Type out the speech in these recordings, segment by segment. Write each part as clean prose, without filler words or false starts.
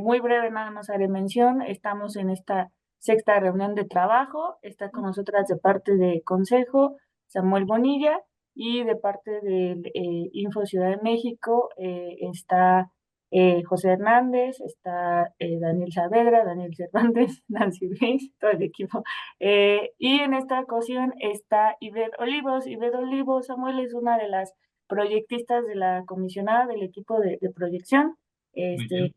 Muy breve, nada más haré mención. Estamos en esta sexta reunión de trabajo. Está con nosotras de parte de Consejo Samuel Bonilla y de parte del Info Ciudad de México está José Hernández, está Daniel Saavedra, Daniel Cervantes, Nancy Ruiz, todo el equipo. Y en esta ocasión está Ivette Olivos. Ivette Olivos, Samuel, es una de las proyectistas de la comisionada del equipo de proyección, Muy bien.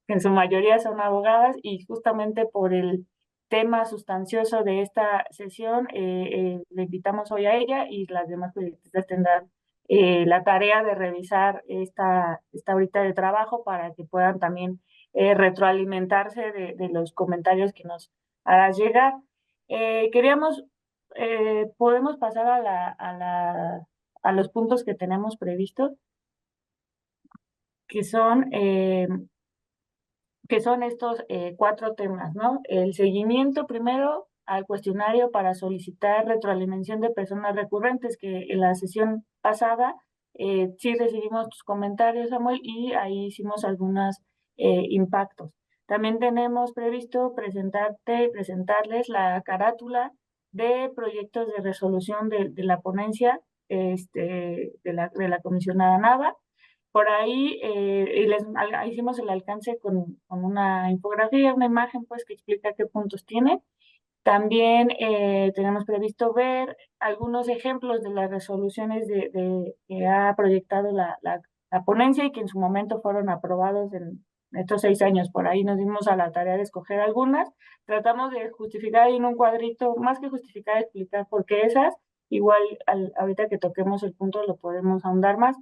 que en su mayoría son abogadas, y justamente por el tema sustancioso de esta sesión, le invitamos hoy a ella, y las demás proyectistas tendrán la tarea de revisar esta horita de trabajo para que puedan también retroalimentarse de los comentarios que nos harás llegar. Queríamos, podemos pasar a los puntos que tenemos previstos, que son, eh, que son estos cuatro temas, ¿no? El seguimiento primero al cuestionario para solicitar retroalimentación de personas recurrentes, que en la sesión pasada sí recibimos tus comentarios, Samuel, y ahí hicimos algunos impactos. También tenemos previsto presentarles la carátula de proyectos de resolución de la ponencia de la comisionada Nava. Por ahí hicimos el alcance con una infografía, una imagen pues que explica qué puntos tiene. También tenemos previsto ver algunos ejemplos de las resoluciones que ha proyectado la ponencia y que en su momento fueron aprobados en estos 6 años. Por ahí nos dimos a la tarea de escoger algunas. Tratamos de justificar ahí en un cuadrito, más que justificar, explicar por qué esas. Igual ahorita que toquemos el punto lo podemos ahondar más.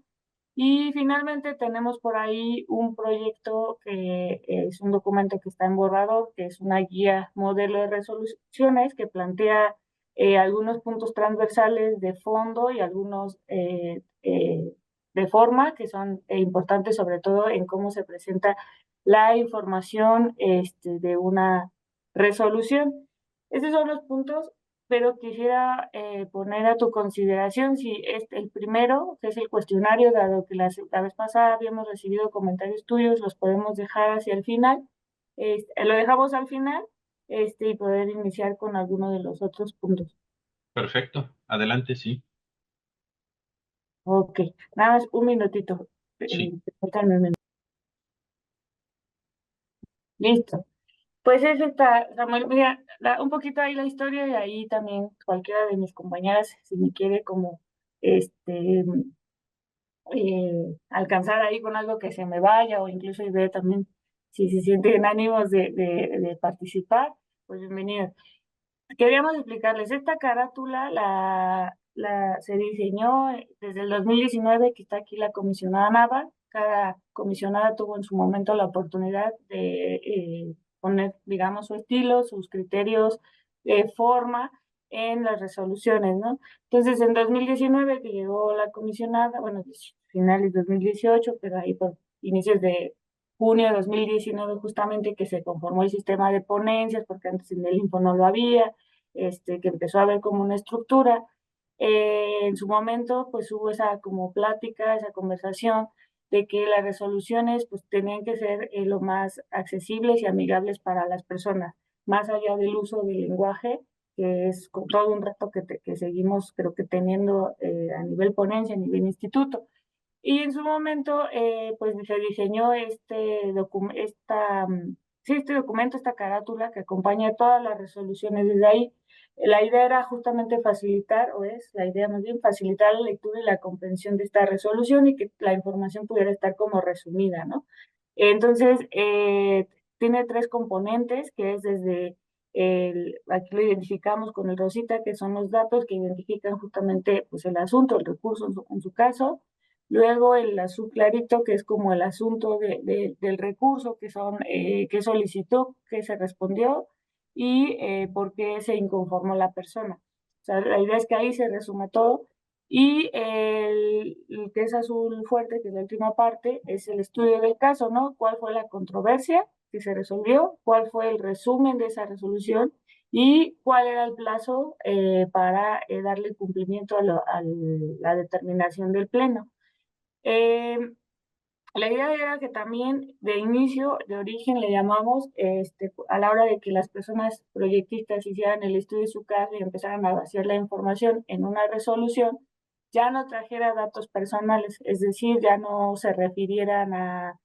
Y finalmente tenemos por ahí un proyecto que es un documento que está en borrador, que es una guía modelo de resoluciones que plantea algunos puntos transversales de fondo y algunos de forma, que son importantes sobre todo en cómo se presenta la información de una resolución. Estos son los puntos, pero quisiera poner a tu consideración si es el primero, que es el cuestionario, dado que la vez pasada habíamos recibido comentarios tuyos, los podemos dejar hacia el final. Lo dejamos al final, y poder iniciar con alguno de los otros puntos. Perfecto. Adelante, sí. Ok, nada más un minutito. Sí. Permítanme un minuto. Listo. Pues eso está, Samuel. Mira, un poquito ahí la historia, y ahí también cualquiera de mis compañeras, si me quiere como este alcanzar ahí con algo que se me vaya, o incluso y ver también si se sienten ánimos de participar, pues bienvenidos. Queríamos explicarles, esta carátula se diseñó desde el 2019, que está aquí la comisionada Nava. Cada comisionada tuvo en su momento la oportunidad de poner, digamos, su estilo, sus criterios de forma en las resoluciones, ¿no? Entonces, en 2019 que llegó la comisionada, bueno, finales de 2018, pero ahí por inicios de junio de 2019 justamente, que se conformó el sistema de ponencias, porque antes en el Info no lo había, que empezó a ver como una estructura. En su momento, pues hubo esa como plática, esa conversación de que las resoluciones pues tenían que ser lo más accesibles y amigables para las personas, más allá del uso del lenguaje, que es todo un reto que seguimos creo que teniendo a nivel ponencia, a nivel instituto. Y en su momento, pues se diseñó sí, este documento, esta carátula que acompaña todas las resoluciones desde ahí. La idea era justamente facilitar, o es la idea más bien, facilitar la lectura y la comprensión de esta resolución, y que la información pudiera estar como resumida, ¿no? Entonces, tiene tres componentes, que es desde aquí lo identificamos con el rosita, que son los datos que identifican justamente pues, el asunto, el recurso en su caso. Luego el azul clarito, que es como el asunto del recurso, que son qué solicitó, qué se respondió y por qué se inconformó la persona. O sea, la idea es que ahí se resuma todo. Y el que es azul fuerte, que es la última parte, es el estudio del caso, ¿no? ¿Cuál fue la controversia que se resolvió? ¿Cuál fue el resumen de esa resolución? ¿Y cuál era el plazo para darle cumplimiento a la determinación del Pleno? Eh, La idea era que también de inicio, de origen, le llamamos, a la hora de que las personas proyectistas hicieran el estudio de su caso y empezaran a vaciar la información en una resolución, ya no trajera datos personales, es decir, ya no se refirieran a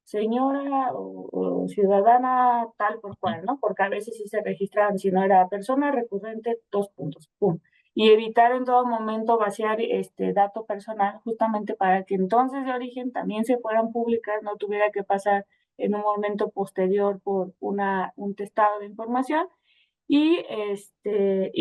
señora o ciudadana tal por Ujú. cual, ¿no? Porque a veces sí se registraban, si no era persona recurrente, dos puntos, pum. Y evitar en todo momento vaciar este dato personal, justamente para que entonces de origen también se fueran públicas, no tuviera que pasar en un momento posterior por un testado de información y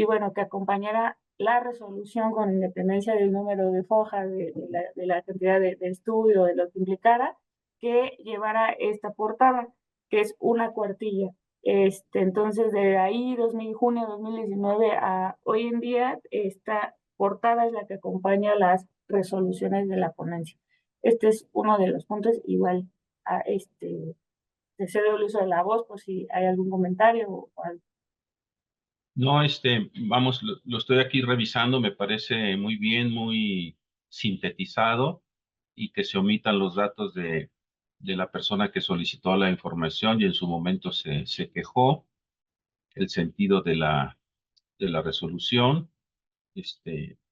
bueno, que acompañara la resolución con independencia del número de fojas, de la cantidad de estudio, de lo que implicara, que llevara esta portada, que es una cuartilla. Entonces, de ahí, junio de 2019 a hoy en día, esta portada es la que acompaña las resoluciones de la ponencia. Este es uno de los puntos, igual, te cedo el uso de la voz por si hay algún comentario o algo. No, vamos, lo estoy aquí revisando, me parece muy bien, muy sintetizado y que se omitan los datos de la persona que solicitó la información y en su momento se quejó, el sentido de la resolución,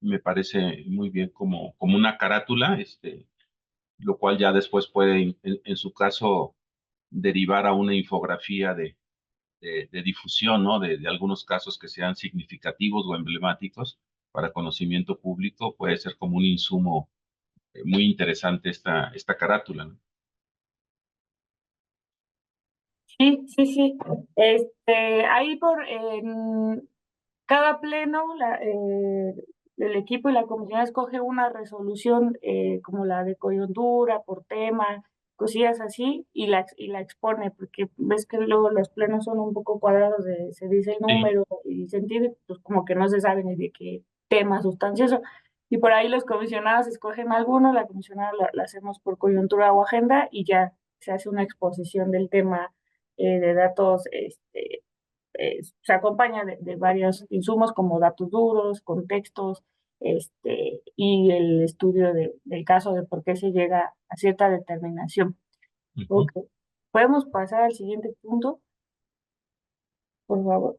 me parece muy bien como una carátula, lo cual ya después puede, en su caso, derivar a una infografía de difusión, ¿no? De algunos casos que sean significativos o emblemáticos para conocimiento público, puede ser como un insumo muy interesante esta carátula, ¿no? Sí, sí, sí. Ahí en cada pleno, el equipo y la comisión escoge una resolución como la de coyuntura, por tema, cosillas así, y la expone, porque ves que luego los plenos son un poco cuadrados, se dice el Sí. número y sentido, pues como que no se sabe ni de qué tema sustancioso. Y por ahí los comisionados escogen alguno, la comisionada la hacemos por coyuntura o agenda y ya se hace una exposición del tema de datos, se acompaña de varios insumos como datos duros, contextos, y el estudio del caso de por qué se llega a cierta determinación. Ujú. Ok. Podemos pasar al siguiente punto, por favor.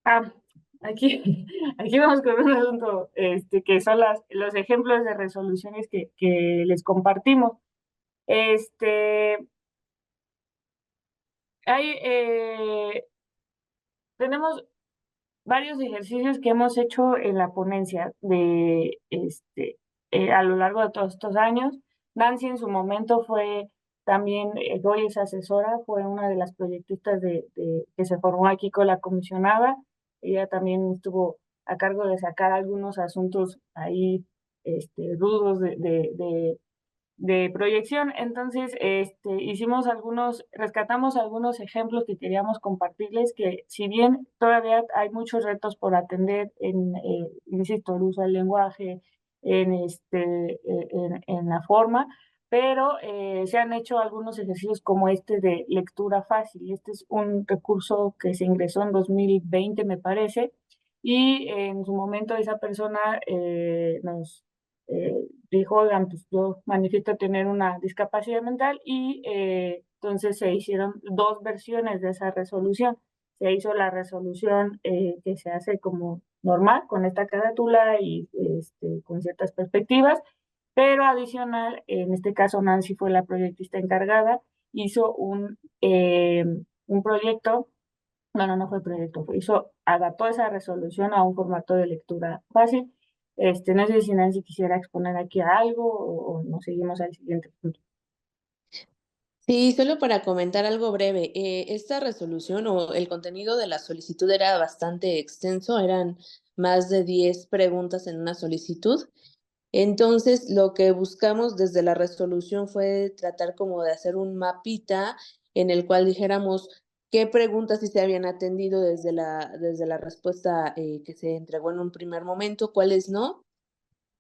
Ah, aquí, aquí vamos con un asunto, que son los ejemplos de resoluciones que les compartimos. Este, tenemos varios ejercicios que hemos hecho en la ponencia a lo largo de todos estos años. Nancy en su momento fue también, hoy es asesora, fue una de las proyectistas que se formó aquí con la comisionada. Ella también estuvo a cargo de sacar algunos asuntos ahí rudos de proyección. Entonces, rescatamos algunos ejemplos que queríamos compartirles, que si bien todavía hay muchos retos por atender insisto, el uso del lenguaje, en la forma, pero se han hecho algunos ejercicios como este de lectura fácil. Este es un recurso que se ingresó en 2020, me parece, y en su momento esa persona nos eh, dijo, oigan, pues yo manifiesto tener una discapacidad mental y entonces se hicieron dos versiones de esa resolución. Se hizo la resolución que se hace como normal, con esta carátula y con ciertas perspectivas, pero adicional, en este caso Nancy fue la proyectista encargada, hizo un proyecto, bueno, no fue proyecto, adaptó esa resolución a un formato de lectura fácil. No sé si Nancy quisiera exponer aquí algo o nos seguimos al siguiente punto. Sí, solo para comentar algo breve, esta resolución o el contenido de la solicitud era bastante extenso, eran más de 10 preguntas en una solicitud. Entonces, lo que buscamos desde la resolución fue tratar como de hacer un mapita en el cual dijéramos qué preguntas sí se habían atendido desde la respuesta que se entregó en un primer momento, cuáles no,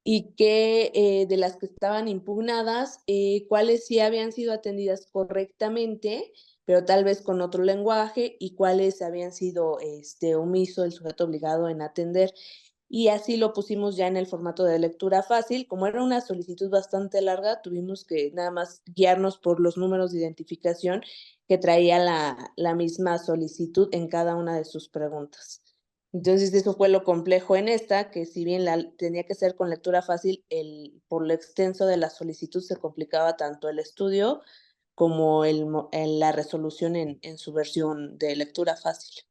y que de las que estaban impugnadas, cuáles sí habían sido atendidas correctamente, pero tal vez con otro lenguaje, y cuáles habían sido omiso el sujeto obligado en atender. y así lo pusimos ya en el formato de lectura fácil. Como era una solicitud bastante larga, tuvimos que nada más guiarnos por los números de identificación que traía la misma solicitud en cada una de sus preguntas. Entonces, eso fue lo complejo en esta, que si bien tenía que ser con lectura fácil, por lo extenso de la solicitud se complicaba tanto el estudio como la resolución en su versión de lectura fácil.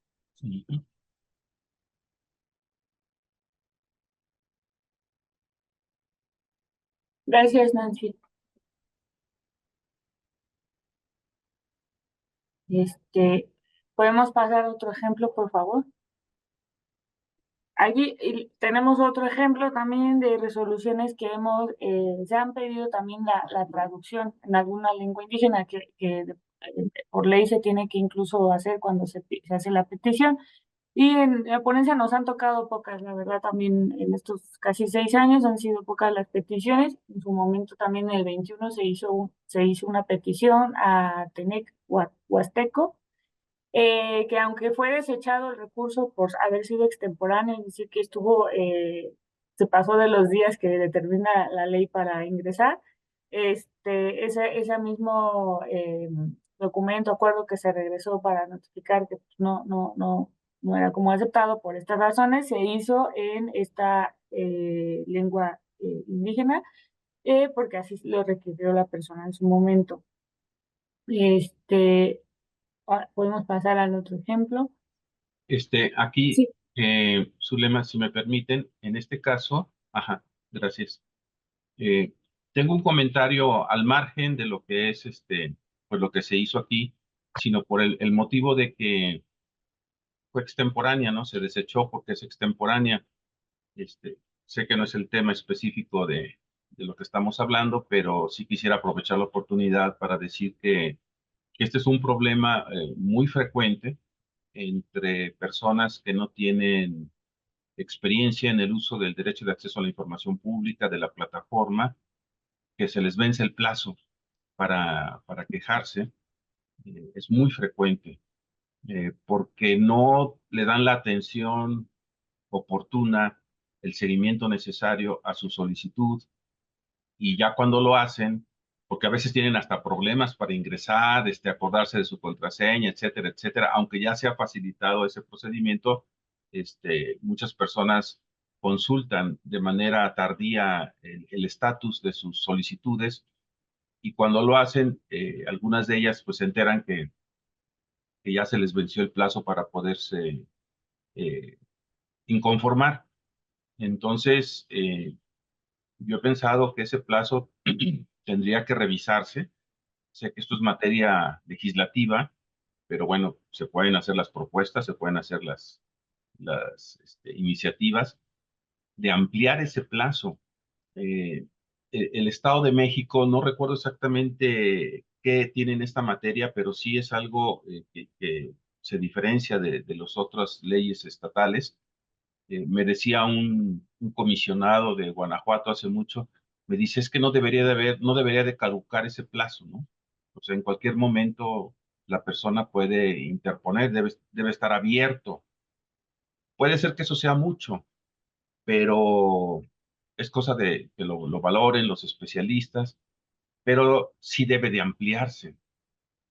Ujú. Gracias, Nancy. ¿Podemos pasar a otro ejemplo, por favor? Allí tenemos otro ejemplo también de resoluciones que se han pedido también la traducción en alguna lengua indígena que por ley se tiene que incluso hacer cuando se hace la petición. Y en la ponencia nos han tocado pocas, la verdad, también en estos casi 6 años han sido pocas las peticiones. En su momento también en el 21 se hizo una petición a Tenec Huasteco, que aunque fue desechado el recurso por haber sido extemporáneo, es decir, que se pasó de los días que determina la ley para ingresar, ese mismo documento, acuerdo que se regresó para notificar que pues, no era como aceptado por estas razones, se hizo en esta lengua indígena, porque así lo requirió la persona en su momento. Podemos pasar al otro ejemplo. Aquí, Sí, Zulema, si me permiten, en este caso, ajá, gracias. Eh, Tengo un comentario al margen de lo que es pues lo que se hizo aquí, sino por el motivo de que fue extemporánea, ¿no? Se desechó porque es extemporánea. Sé que no es el tema específico de lo que estamos hablando, pero sí quisiera aprovechar la oportunidad para decir que este es un problema muy frecuente entre personas que no tienen experiencia en el uso del derecho de acceso a la información pública de la plataforma, que se les vence el plazo para quejarse. Es muy frecuente porque no le dan la atención oportuna, el seguimiento necesario a su solicitud, y ya cuando lo hacen, porque a veces tienen hasta problemas para ingresar, acordarse de su contraseña, etcétera, etcétera, aunque ya se ha facilitado ese procedimiento, muchas personas consultan de manera tardía el estatus de sus solicitudes, y cuando lo hacen, algunas de ellas pues se enteran que ya se les venció el plazo para poderse eh, inconformar. Entonces, yo he pensado que ese plazo tendría que revisarse. Sé que esto es materia legislativa, pero bueno, se pueden hacer las propuestas, se pueden hacer las iniciativas de ampliar ese plazo. Eh, el Estado de México, no recuerdo exactamente qué tiene en esta materia, pero sí es algo que se diferencia de las otras leyes estatales. Me decía un comisionado de Guanajuato hace mucho, me dice, es que no debería de caducar ese plazo, ¿no? O sea, en cualquier momento la persona puede interponer, debe estar abierto. Puede ser que eso sea mucho, pero es cosa de que lo valoren los especialistas, pero sí debe de ampliarse,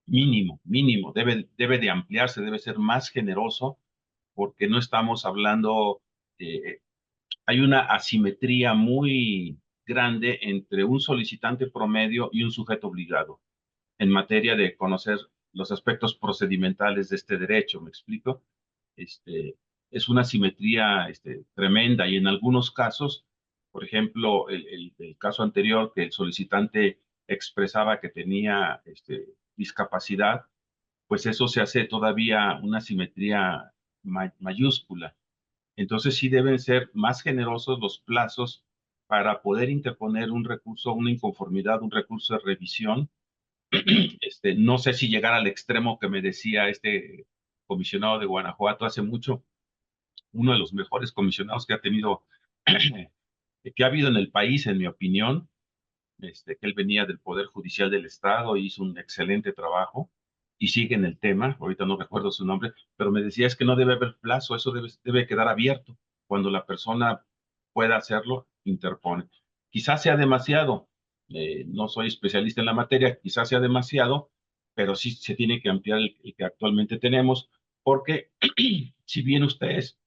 mínimo, debe de ampliarse, debe ser más generoso, porque no estamos hablando, hay una asimetría muy grande entre un solicitante promedio y un sujeto obligado en materia de conocer los aspectos procedimentales de este derecho, ¿me explico? Este, es una asimetría tremenda, y en algunos casos, por ejemplo, el caso anterior, que el solicitante expresaba que tenía discapacidad, pues eso se hace todavía una asimetría mayúscula. Entonces sí deben ser más generosos los plazos para poder interponer un recurso, una inconformidad, un recurso de revisión. No sé si llegar al extremo que me decía este comisionado de Guanajuato hace mucho, uno de los mejores comisionados que ha tenido, que ha habido en el país, en mi opinión, que él venía del Poder Judicial del Estado, hizo un excelente trabajo y sigue en el tema, ahorita no recuerdo su nombre, pero me decía es que no debe haber plazo, eso debe quedar abierto. cuando la persona pueda hacerlo, interpone. Quizás sea demasiado, no soy especialista en la materia, quizás sea demasiado, pero sí se tiene que ampliar el que actualmente tenemos, porque si bien ustedes,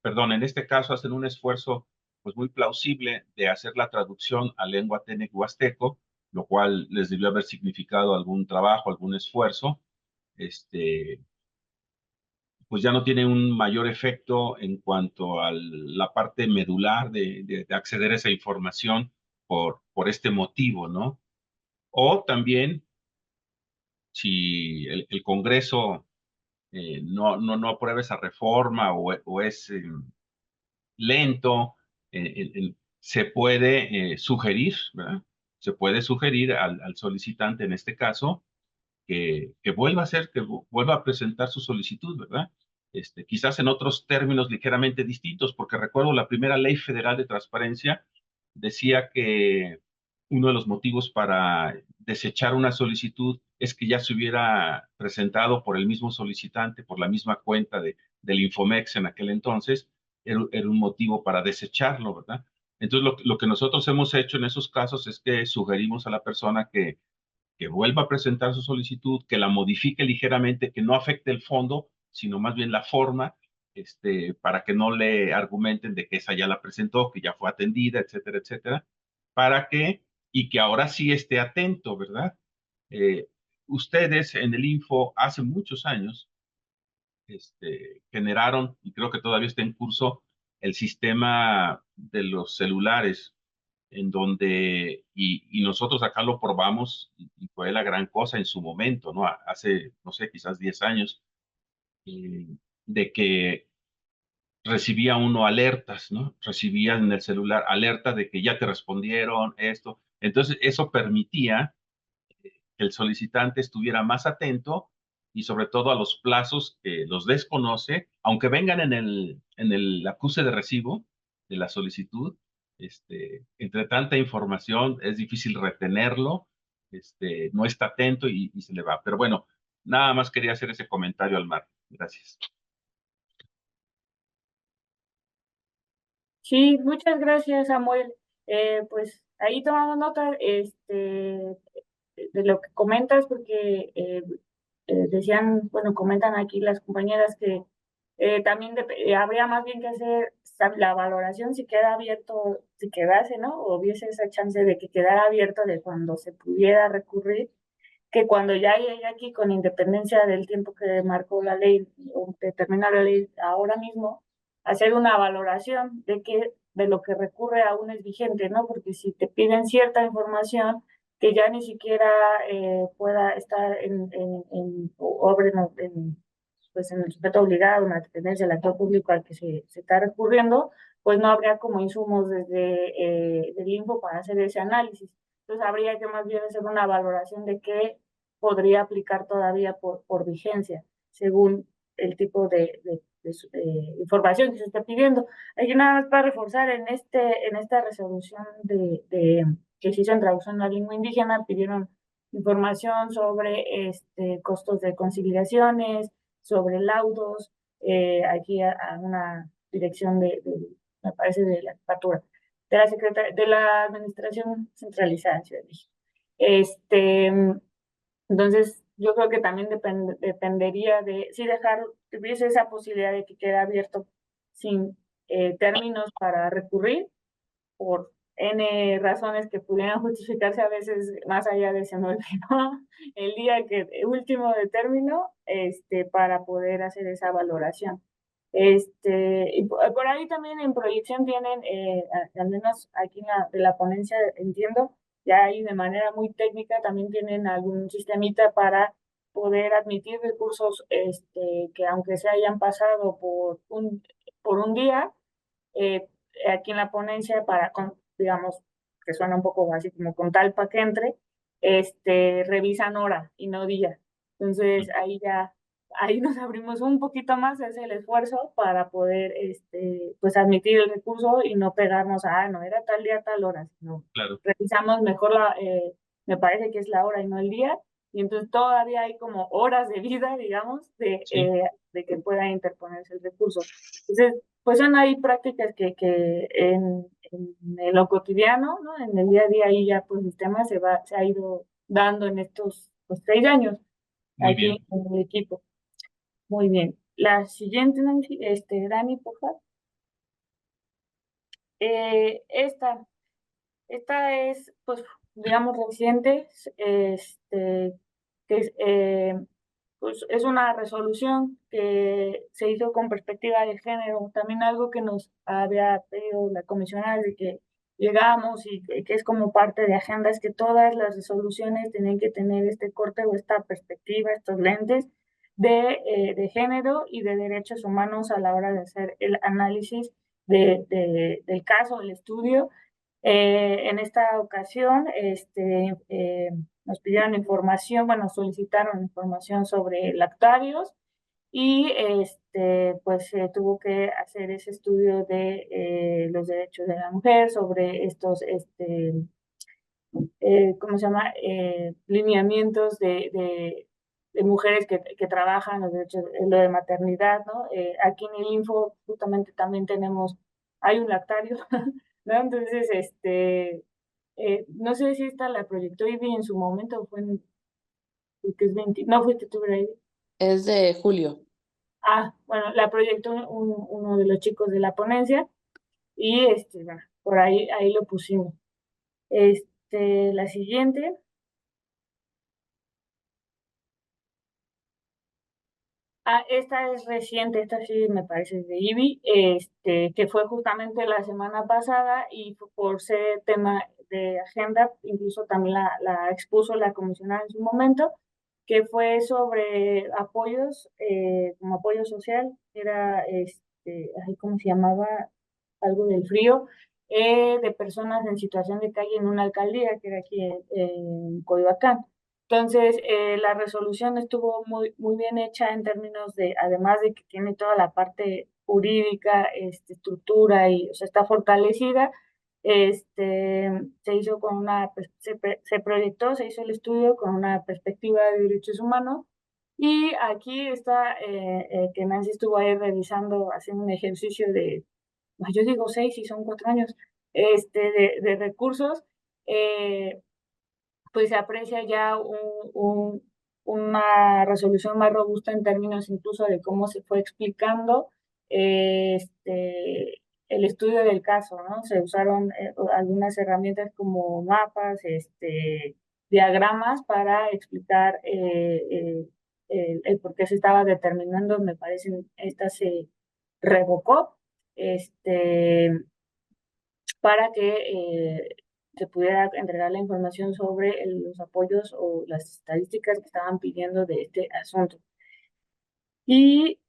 perdón, en este caso hacen un esfuerzo pues muy plausible de hacer la traducción a lengua tenec huasteco, lo cual les debió haber significado algún trabajo, algún esfuerzo, pues ya no tiene un mayor efecto en cuanto a la parte medular de acceder a esa información por este motivo, ¿no? O también, si el Congreso no aprueba esa reforma o es lento, se puede sugerir, ¿verdad? Se puede sugerir al solicitante en este caso que vuelva a hacer, que vuelva a presentar su solicitud, ¿verdad? Quizás en otros términos ligeramente distintos, porque recuerdo la primera ley federal de transparencia decía que uno de los motivos para desechar una solicitud es que ya se hubiera presentado por el mismo solicitante, por la misma cuenta del Infomex en aquel entonces, era un motivo para desecharlo, ¿verdad? Entonces, lo que nosotros hemos hecho en esos casos es que sugerimos a la persona que vuelva a presentar su solicitud, que la modifique ligeramente, que no afecte el fondo, sino más bien la forma, para que no le argumenten de que esa ya la presentó, que ya fue atendida, etcétera, etcétera, para que, y que ahora sí esté atento, ¿verdad? Eh, Ustedes en el Info hace muchos años generaron, y creo que todavía está en curso, el sistema de los celulares en donde, y nosotros acá lo probamos y fue la gran cosa en su momento, ¿no? Hace, no sé, quizás 10 años, eh, de que recibía uno alertas, ¿no? Recibía en el celular alertas de que ya te respondieron esto. Entonces, eso permitía que el solicitante estuviera más atento y sobre todo a los plazos que los desconoce, aunque vengan en el acuse de recibo de la solicitud, entre tanta información es difícil retenerlo, no está atento y se le va. Pero bueno, nada más quería hacer ese comentario al mar. Gracias. Sí, muchas gracias, Samuel. Pues ahí tomamos nota de lo que comentas, porque decían, bueno, comentan aquí las compañeras que también habría más bien que hacer la valoración si queda abierto, si quedase, ¿no? O hubiese esa chance de que quedara abierto de cuando se pudiera recurrir, que cuando ya llegue aquí, con independencia del tiempo que marcó la ley o determina la ley ahora mismo, hacer una valoración de lo que recurre aún es vigente, ¿no? Porque si te piden cierta información que ya ni siquiera pueda estar obra pues en el sujeto obligado, en la dependencia del actor público al que se está recurriendo, pues no habría como insumos desde el Info para hacer ese análisis. Entonces habría que más bien hacer una valoración de qué podría aplicar todavía por vigencia, según el tipo de información que se está pidiendo. Hay que nada más para reforzar en esta resolución que se hizo en traducción a lengua indígena, pidieron información sobre costos de conciliaciones, sobre laudos, aquí a una dirección me parece, de la jefatura, de la Administración Centralizada en Ciudad de México. Entonces, yo creo que también dependería de, si dejar, que hubiese esa posibilidad de que quede abierto sin términos para recurrir, por N razones que pudieran justificarse a veces más allá de se me olvidó el día último de término, para poder hacer esa valoración. Y por ahí también en proyección tienen, al menos aquí de la ponencia entiendo, ya ahí de manera muy técnica también tienen algún sistemita para poder admitir recursos que aunque se hayan pasado por un día, eh, aquí en la ponencia digamos, que suena un poco así como con tal para que entre, revisan hora y no día. Entonces ahí nos abrimos un poquito más, es el esfuerzo para poder, pues admitir el recurso y no pegarnos no era tal día, tal hora, sino Claro. revisamos mejor me parece que es la hora y no el día, y entonces todavía hay como horas de vida, digamos, Sí. de que pueda interponerse el recurso. Entonces, pues son ahí prácticas que en lo cotidiano, ¿no? En el día a día, ahí ya pues el tema se ha ido dando en estos pues, 6 años Muy aquí bien. en el equipo. Muy bien. La siguiente, Nancy, Dani, por favor. Eh, esta, esta es, pues, digamos, reciente, que es, pues, es una resolución que se hizo con perspectiva de género. También algo que nos había pedido la comisionada de que llegamos y que es como parte de agenda, es que todas las resoluciones tienen que tener este corte o esta perspectiva, estos lentes de género y de derechos humanos a la hora de hacer el análisis del caso, el estudio. En esta ocasión, nos pidieron información, bueno, solicitaron información sobre lactarios y pues se tuvo que hacer ese estudio de los derechos de la mujer sobre estos, ¿cómo se llama? Lineamientos de mujeres que trabajan los derechos, lo de maternidad, ¿no? Aquí en el Info justamente también hay un lactario, ¿no? Entonces, no sé si esta la proyectó Ivy en su momento, o que es 20, no fuiste tú, Brady. Es de julio. Ah, bueno, la proyectó uno de los chicos de la ponencia y bueno, por ahí lo pusimos. La siguiente. Ah, esta es reciente, esta sí me parece de IBI, que fue justamente la semana pasada y por ser tema de agenda, incluso también la expuso la comisionada en su momento, que fue sobre apoyos, como apoyo social, era, ay, ¿cómo se llamaba? Algo del frío, de personas en situación de calle en una alcaldía, que era aquí en Coyoacán. Entonces, la resolución estuvo muy bien hecha en términos de, además de que tiene toda la parte jurídica, estructura y, o sea, está fortalecida. Se hizo con se proyectó, se hizo el estudio con una perspectiva de derechos humanos. Y aquí está, que Nancy estuvo ahí revisando, haciendo un ejercicio de, pues, yo digo 6 y son 4 años, de recursos. eh, pues se aprecia ya una resolución más robusta en términos incluso de cómo se fue explicando el estudio del caso, ¿no? Se usaron algunas herramientas como mapas, diagramas para explicar el por qué se estaba determinando. Me parece, esta se revocó, para que se pudiera entregar la información sobre los apoyos o las estadísticas que estaban pidiendo de este asunto. Y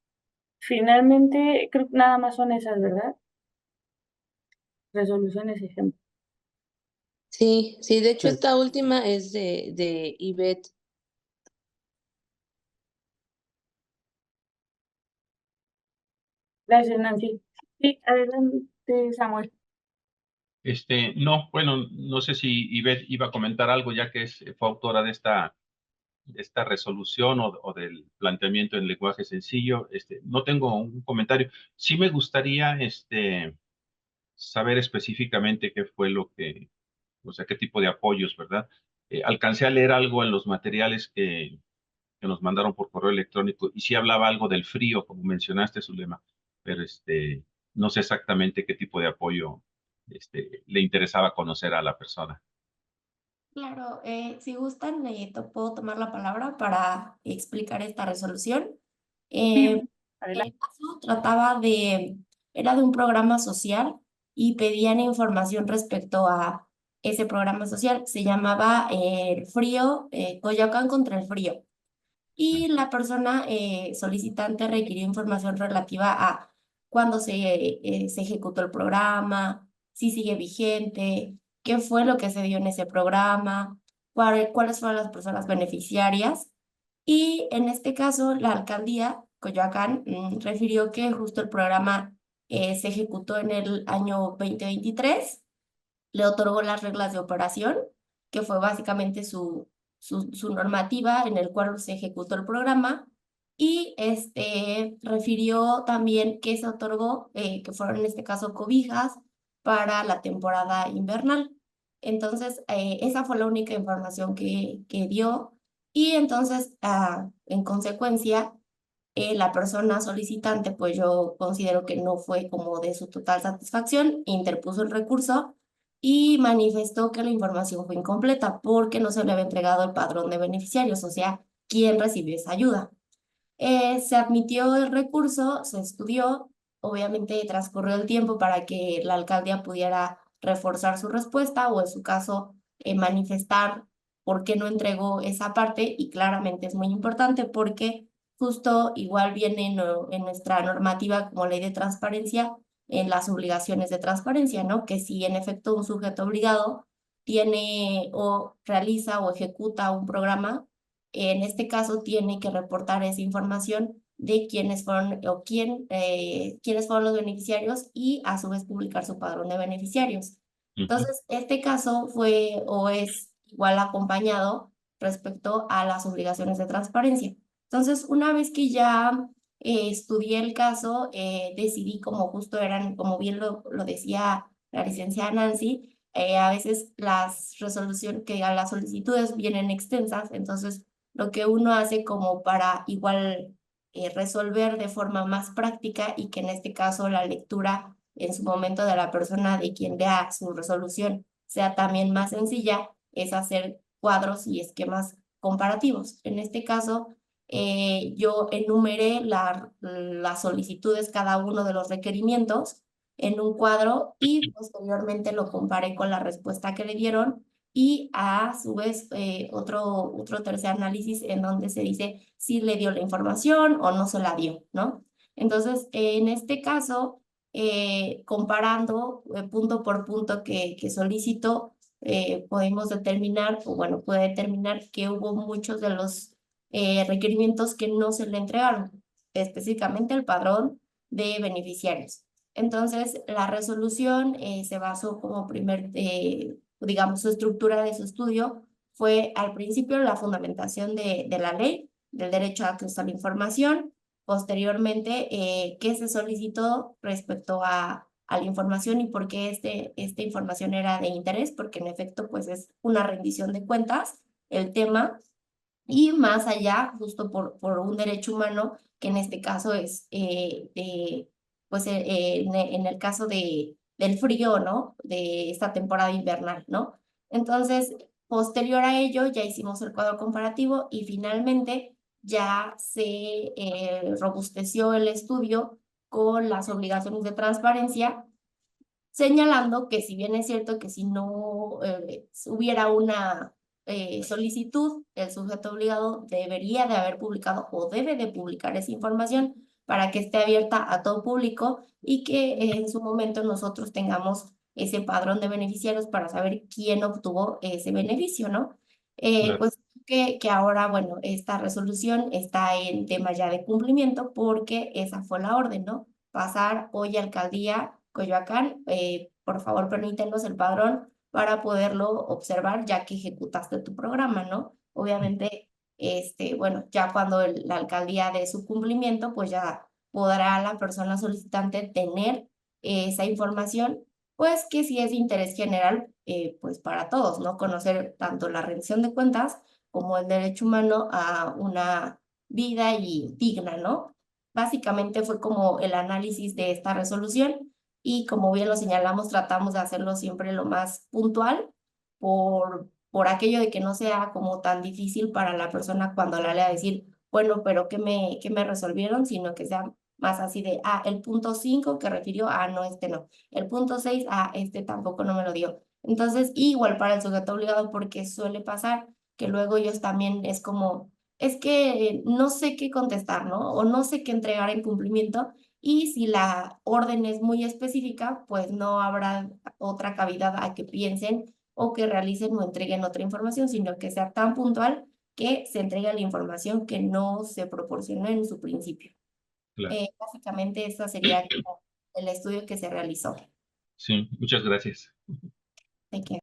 finalmente, creo que nada más son esas, ¿verdad? Resoluciones, ejemplo. Sí, sí, de hecho Sí. esta última es de Ivette. Gracias, Nancy. Sí, adelante, Samuel. No, bueno, no sé si Ivette iba a comentar algo, ya que fue autora de esta resolución o del planteamiento en lenguaje sencillo. No tengo un comentario. Sí me gustaría, saber específicamente qué fue o sea, qué tipo de apoyos, ¿verdad? Alcancé a leer algo en los materiales que nos mandaron por correo electrónico y sí hablaba algo del frío, como mencionaste, Zulema, pero no sé exactamente qué tipo de apoyo le interesaba conocer a la persona. Claro, si gustan, puedo tomar la palabra para explicar esta resolución. Sí, adelante. El caso era de un programa social y pedían información respecto a ese programa social. Se llamaba el frío, Coyoacán contra el frío. Y la persona solicitante requirió información relativa a cuándo se ejecutó el programa, si sigue vigente, qué fue lo que se dio en ese programa, cuáles fueron las personas beneficiarias. Y en este caso, la alcaldía Coyoacán refirió que justo el programa se ejecutó en el año 2023, le otorgó las reglas de operación, que fue básicamente su normativa en el cual se ejecutó el programa, y refirió también que se otorgó, que fueron en este caso cobijas para la temporada invernal. Entonces, esa fue la única información que dio y entonces, en consecuencia, la persona solicitante, pues yo considero que no fue como de su total satisfacción, interpuso el recurso y manifestó que la información fue incompleta porque no se le había entregado el padrón de beneficiarios, o sea, quién recibió esa ayuda. Se admitió el recurso, se estudió, obviamente transcurrió el tiempo para que la alcaldía pudiera reforzar su respuesta o en su caso manifestar por qué no entregó esa parte y claramente es muy importante porque justo igual viene en nuestra normativa como ley de transparencia en las obligaciones de transparencia, ¿no? Que si en efecto un sujeto obligado tiene o realiza o ejecuta un programa, en este caso tiene que reportar esa información de quiénes fueron o quiénes fueron los beneficiarios y a su vez publicar su padrón de beneficiarios. Entonces, este caso fue o es igual acompañado respecto a las obligaciones de transparencia. Entonces, una vez que ya estudié el caso, decidí como justo eran, como bien lo decía la licenciada Nancy, a veces las solicitudes vienen extensas, entonces lo que uno hace como para igual resolver de forma más práctica y que en este caso la lectura en su momento de la persona de quien vea su resolución sea también más sencilla, es hacer cuadros y esquemas comparativos. En este caso, yo enumeré las solicitudes, cada uno de los requerimientos en un cuadro y posteriormente lo comparé con la respuesta que le dieron y a su vez otro tercer análisis en donde se dice si le dio la información o no se la dio, ¿no? Entonces, en este caso, comparando punto por punto que solicitó, podemos determinar, o bueno, puede determinar que hubo muchos de los requerimientos que no se le entregaron, específicamente el padrón de beneficiarios. Entonces, la resolución se basó como digamos, su estructura de su estudio fue al principio la fundamentación de la ley, del derecho a acceso a la información, posteriormente qué se solicitó respecto a la información y por qué esta información era de interés, porque en efecto pues es una rendición de cuentas el tema, y más allá, justo por un derecho humano, que en este caso es, pues en el caso del frío, ¿no? De esta temporada invernal, ¿no? Entonces, posterior a ello, ya hicimos el cuadro comparativo y finalmente ya se robusteció el estudio con las obligaciones de transparencia, señalando que si bien es cierto que si no hubiera una solicitud, el sujeto obligado debería de haber publicado o debe de publicar esa información para que esté abierta a todo público y que en su momento nosotros tengamos ese padrón de beneficiarios para saber quién obtuvo ese beneficio, ¿no? Claro. Pues que ahora, bueno, esta resolución está en tema ya de cumplimiento porque esa fue la orden, ¿no? Pasar hoy a alcaldía Coyoacán, por favor permítenos el padrón para poderlo observar ya que ejecutaste tu programa, ¿no? Obviamente, bueno, ya cuando la alcaldía dé su cumplimiento, pues ya podrá la persona solicitante tener esa información, pues que sí es de interés general, pues para todos, ¿no? Conocer tanto la rendición de cuentas como el derecho humano a una vida y digna, ¿no? Básicamente fue como el análisis de esta resolución y como bien lo señalamos, tratamos de hacerlo siempre lo más puntual por aquello de que no sea como tan difícil para la persona cuando la lea decir, bueno, pero qué me resolvieron? Sino que sea más así de, el punto 5 que refirió, no, este no. El punto 6, este tampoco no me lo dio. Entonces, igual para el sujeto obligado, porque suele pasar que luego ellos también es como, es que no sé qué contestar, ¿no? O no sé qué entregar en cumplimiento y si la orden es muy específica, pues no habrá otra cavidad a que piensen o que realicen o entreguen otra información, sino que sea tan puntual que se entregue la información que no se proporcionó en su principio. Claro. Básicamente, ese sería como el estudio que se realizó. Sí, muchas gracias. ¿De qué?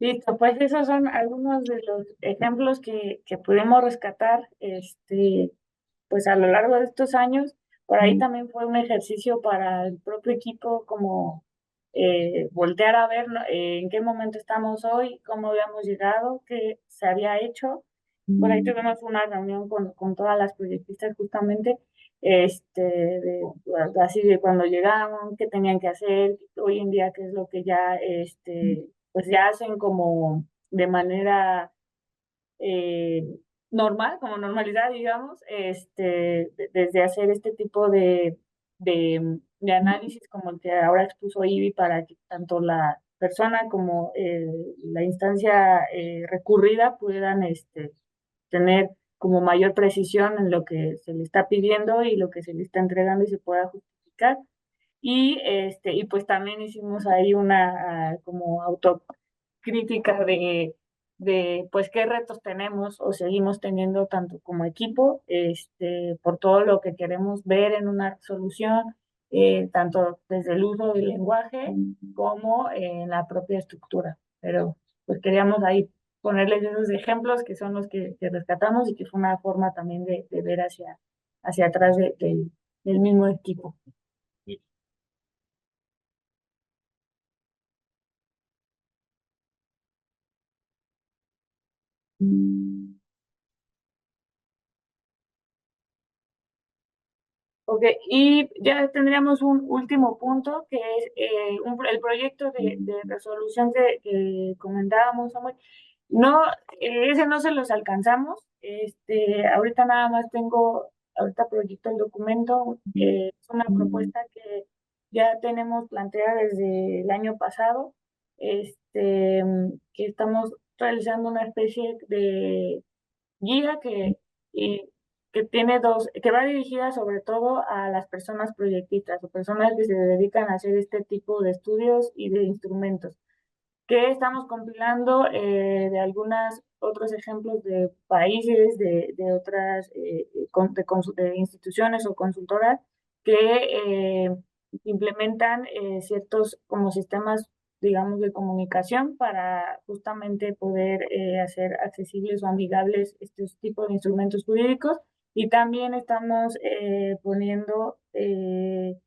Listo, pues esos son algunos de los ejemplos que pudimos rescatar, pues a lo largo de estos años. Por ahí también fue un ejercicio para el propio equipo, como voltear a ver, ¿no? En qué momento estamos hoy, cómo habíamos llegado, qué se había hecho. Por ahí tuvimos una reunión con todas las proyectistas justamente, así de cuando llegaron, qué tenían que hacer, hoy en día qué es lo que ya, pues ya hacen como de manera eh, normal, como normalidad, digamos, desde hacer este tipo de análisis como el que ahora expuso Ivy para que tanto la persona como la instancia recurrida puedan tener como mayor precisión en lo que se le está pidiendo y lo que se le está entregando y se pueda justificar. Y pues también hicimos ahí una como autocrítica de pues qué retos tenemos o seguimos teniendo tanto como equipo, por todo lo que queremos ver en una solución, tanto desde el uso del lenguaje como en la propia estructura. Pero pues queríamos ahí ponerles esos ejemplos que son los que rescatamos y que fue una forma también de ver hacia atrás del mismo equipo. Ok, y ya tendríamos un último punto que es el proyecto de resolución que comentábamos, Samuel. No, ese no se los alcanzamos. Ahorita nada más ahorita proyecto el documento. Es una propuesta que ya tenemos planteada desde el año pasado, que estamos realizando una especie de guía y, que tiene que va dirigida sobre todo a las personas proyectistas o personas que se dedican a hacer este tipo de estudios y de instrumentos, que estamos compilando de algunos otros ejemplos de países, de otras de instituciones o consultoras que implementan ciertos como sistemas, digamos, de comunicación para justamente poder hacer accesibles o amigables estos tipos de instrumentos jurídicos. Y también estamos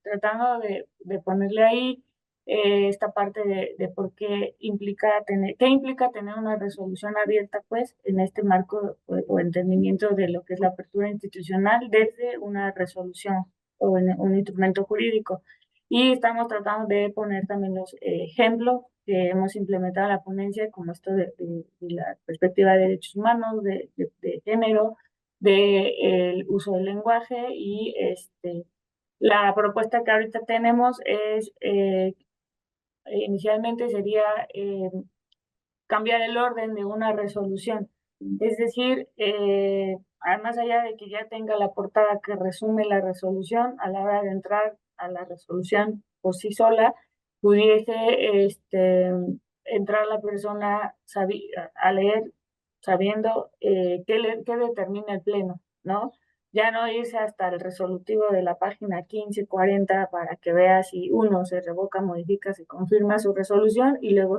tratando de ponerle ahí esta parte de por qué implica tener una resolución abierta, pues, en este marco o entendimiento de lo que es la apertura institucional desde una resolución o en un instrumento jurídico. Y estamos tratando de poner también los ejemplos que hemos implementado en la ponencia, como esto de la perspectiva de derechos humanos, de género, del uso del lenguaje y la propuesta que ahorita tenemos es inicialmente sería cambiar el orden de una resolución. Es decir, más allá de que ya tenga la portada que resume la resolución, a la hora de entrar a la resolución por sí sola, pudiese entrar la persona a leer sabiendo qué determina el pleno, ¿no? Ya no irse hasta el resolutivo de la página 15, 40 para que vea si uno se revoca, modifica, se confirma su resolución y luego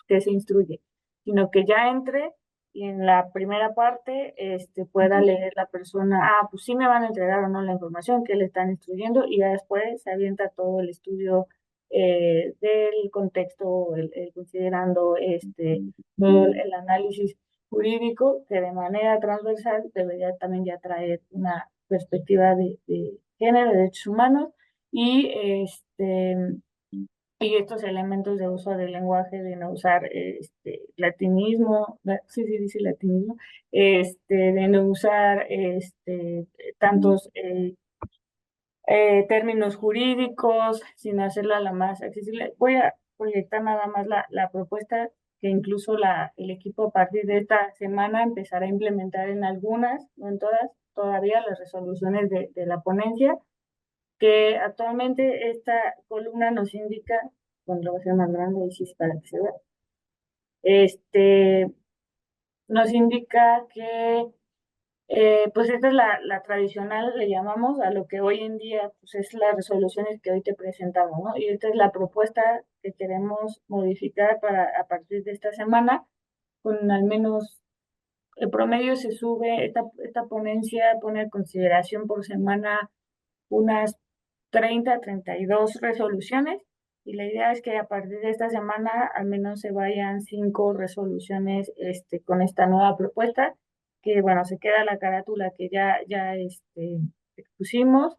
que se instruye, sino que ya entre y en la primera parte pueda leer la persona, pues sí me van a entregar o no la información que le están instruyendo y ya después se avienta todo el estudio del contexto, considerando todo el análisis jurídico que de manera transversal debería también ya traer una perspectiva de género, de derechos humanos y y estos elementos de uso del lenguaje, de no usar latinismo, sí, sí, dice latinismo, de no usar tantos términos jurídicos, sin hacerla la más accesible. Voy a proyectar nada más la propuesta que incluso el equipo a partir de esta semana empezará a implementar en algunas, no en todas, todavía las resoluciones de la ponencia, que actualmente esta columna nos indica, con lo voy a hacer más grande y sí, para que se vea, este, nos indica que Pues esta es la tradicional, le llamamos a lo que hoy en día pues es las resoluciones que hoy te presentamos, ¿no? Y esta es la propuesta que queremos modificar para a partir de esta semana, con al menos el promedio se sube, esta ponencia pone en consideración por semana unas 32 resoluciones, y la idea es que a partir de esta semana al menos se vayan 5 resoluciones con esta nueva propuesta, que bueno, se queda la carátula que ya expusimos.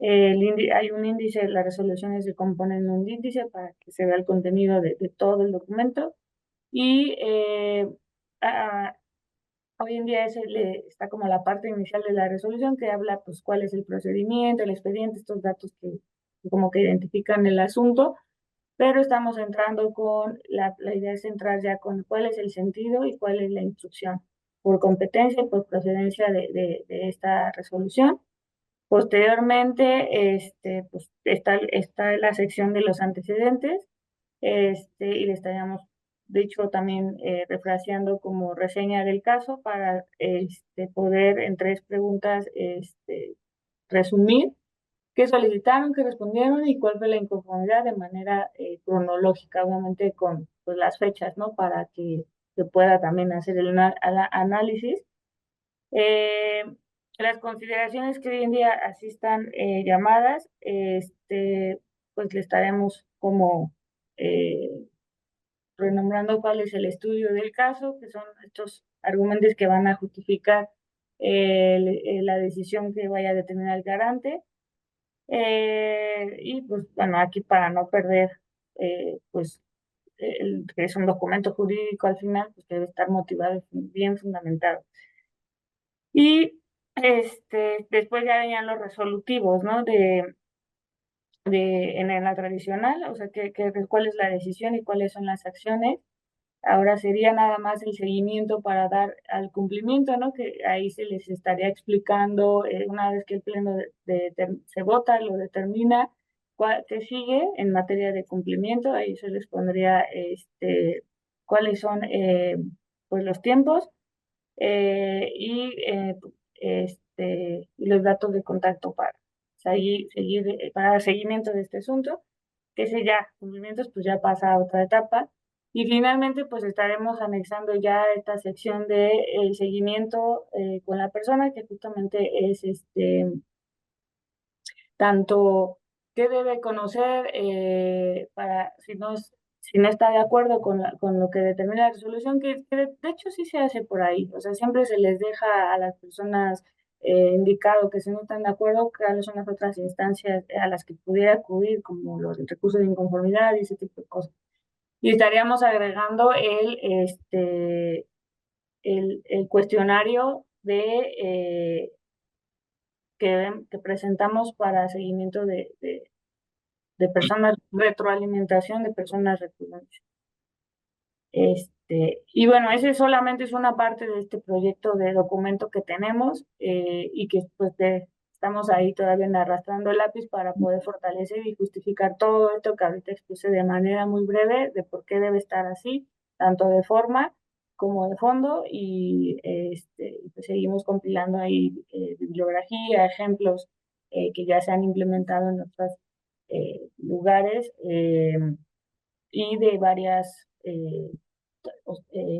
Hay un índice, las resoluciones se componen en un índice para que se vea el contenido de todo el documento. Y a- hoy en día está como la parte inicial de la resolución que habla pues cuál es el procedimiento, el expediente, estos datos que como que identifican el asunto, pero estamos entrando la idea es entrar ya con cuál es el sentido y cuál es la instrucción por competencia y por procedencia de esta resolución. Posteriormente, pues está la sección de los antecedentes, y le estaríamos, de hecho, también refraseando como reseña del caso para poder en 3 preguntas resumir qué solicitaron, qué respondieron y cuál fue la inconformidad de manera cronológica, obviamente con pues, las fechas, ¿no? Para que se pueda también hacer el análisis. Eh, las consideraciones que hoy en día así están llamadas, pues le estaremos como eh, renombrando cuál es el estudio del caso, que son estos argumentos que van a justificar la decisión que vaya a determinar el garante. Y pues bueno, aquí para no perder, pues que es un documento jurídico al final, pues debe estar motivado y bien fundamentado. Y después ya venían los resolutivos, ¿no? En la tradicional, o sea, cuál es la decisión y cuáles son las acciones. Ahora sería nada más el seguimiento para dar al cumplimiento, ¿no? Que ahí se les estaría explicando, una vez que el pleno se vota, lo determina, qué sigue en materia de cumplimiento. Ahí se les pondría cuáles son pues los tiempos y los datos de contacto para para seguimiento de este asunto, que ese ya, cumplimientos, pues ya pasa a otra etapa. Y finalmente, pues estaremos anexando ya esta sección de el seguimiento con la persona, que justamente es tanto qué debe conocer para si no está de acuerdo con lo que determina la resolución, que de hecho sí se hace por ahí. O sea, siempre se les deja a las personas indicado que si no están de acuerdo, cuáles son las otras instancias a las que pudiera acudir, como los recursos de inconformidad y ese tipo de cosas. Y estaríamos agregando el cuestionario que presentamos para seguimiento de personas, retroalimentación de personas recurrentes. Y bueno, ese solamente es una parte de este proyecto de documento que tenemos y que pues estamos ahí todavía arrastrando el lápiz para poder fortalecer y justificar todo esto que ahorita expuse de manera muy breve de por qué debe estar así, tanto de forma como de fondo, y pues seguimos compilando ahí bibliografía, ejemplos que ya se han implementado en otros lugares y de varias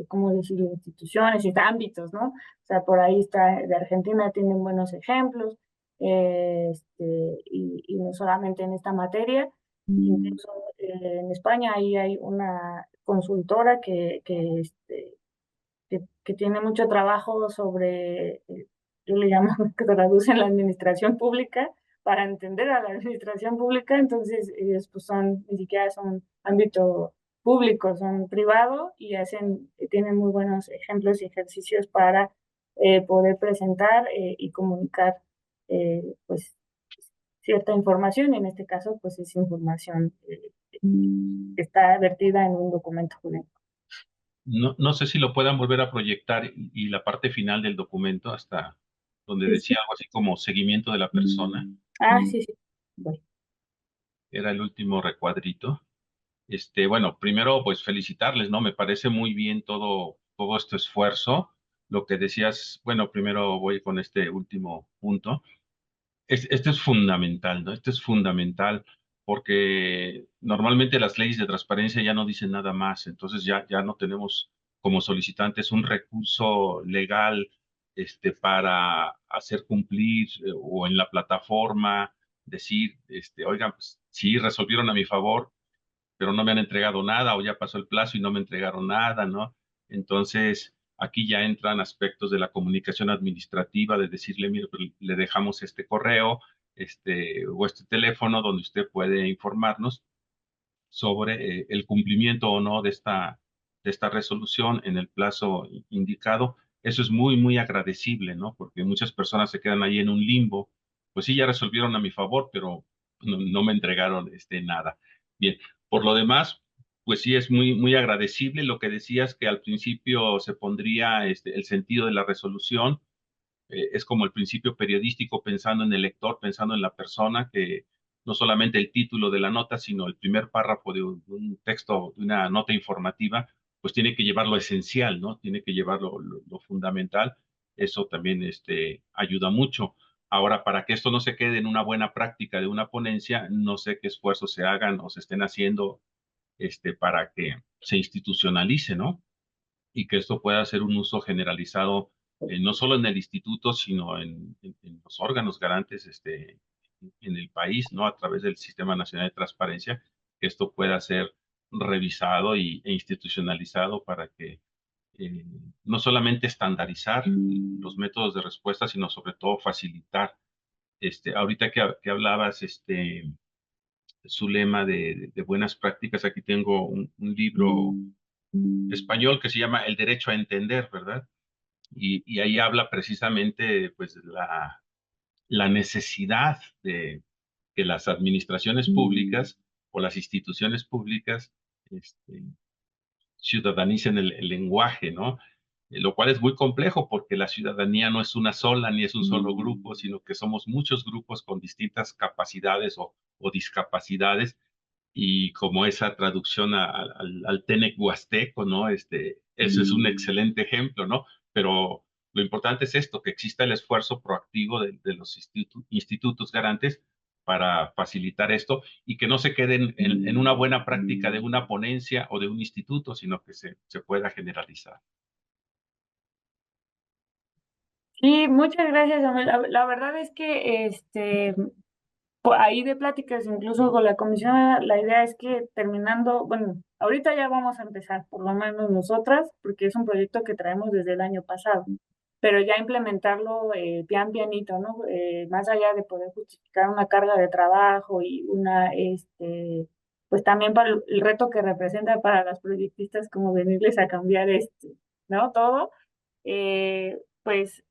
¿cómo decirlo?, instituciones y ámbitos, ¿no? O sea, por ahí está, de Argentina tienen buenos ejemplos, y no solamente en esta materia, incluso en España ahí hay una consultora que tiene mucho trabajo sobre, yo le llamo que traduce en la administración pública, para entender a la administración pública. Entonces ellos pues ni siquiera son ámbito público, son privado, y tienen muy buenos ejemplos y ejercicios para poder presentar y comunicar pues cierta información. En este caso pues es información que está vertida en un documento jurídico. No sé si lo puedan volver a proyectar y la parte final del documento hasta donde Sí, decía algo así como seguimiento de la persona. sí, sí. Voy. Era el último recuadrito. Bueno, primero pues felicitarles, ¿no? Me parece muy bien todo este esfuerzo. lo que decías, bueno, primero voy con este último punto. Esto es fundamental, ¿no? Esto es fundamental porque normalmente las leyes de transparencia ya no dicen nada más, entonces ya no tenemos como solicitantes un recurso legal para hacer cumplir o en la plataforma decir, oigan, pues, sí resolvieron a mi favor, pero no me han entregado nada o ya pasó el plazo y no me entregaron nada, ¿no? Entonces, aquí ya entran aspectos de la comunicación administrativa, de decirle, mire, pues, le dejamos este correo, o este teléfono donde usted puede informarnos sobre el cumplimiento o no de esta resolución en el plazo indicado. Eso es muy, muy agradecible, ¿no? Porque muchas personas se quedan ahí en un limbo. Pues sí, ya resolvieron a mi favor, pero no me entregaron nada. Bien, por lo demás, pues sí es muy, muy agradecible lo que decías que al principio se pondría el sentido de la resolución. Es como el principio periodístico, pensando en el lector, pensando en la persona, que no solamente el título de la nota, sino el primer párrafo de un texto, de una nota informativa, pues tiene que llevar lo esencial, ¿no? Tiene que llevar lo fundamental. Eso también ayuda mucho. Ahora, para que esto no se quede en una buena práctica de una ponencia, no sé qué esfuerzos se hagan o se estén haciendo para que se institucionalice, ¿no? Y que esto pueda ser un uso generalizado, no solo en el instituto, sino en los órganos garantes en el país, ¿no? A través del Sistema Nacional de Transparencia, que esto pueda ser revisado e institucionalizado para que eh, no solamente estandarizar los métodos de respuesta, sino sobre todo facilitar. Ahorita que hablabas, su lema de buenas prácticas, aquí tengo un libro español que se llama El derecho a entender, ¿verdad? Y ahí habla precisamente pues la necesidad de que las administraciones públicas o las instituciones públicas ciudadanicen el lenguaje, ¿no? Lo cual es muy complejo porque la ciudadanía no es una sola ni es un solo grupo, sino que somos muchos grupos con distintas capacidades o discapacidades, y como esa traducción al Tenec huasteco, ¿no? Ese es un excelente ejemplo, ¿no? Pero lo importante es esto, que exista el esfuerzo proactivo de los institutos garantes para facilitar esto y que no se queden en una buena práctica de una ponencia o de un instituto, sino que se pueda generalizar. Sí, muchas gracias, Samuel. La verdad es que ahí de pláticas, incluso con la comisión, la idea es que terminando, bueno, ahorita ya vamos a empezar, por lo menos nosotras, porque es un proyecto que traemos desde el año pasado, pero ya implementarlo pian pianito, ¿no? Más allá de poder justificar una carga de trabajo y pues también para el reto que representa para las proyectistas como venirles a cambiar ¿no? Todo, pues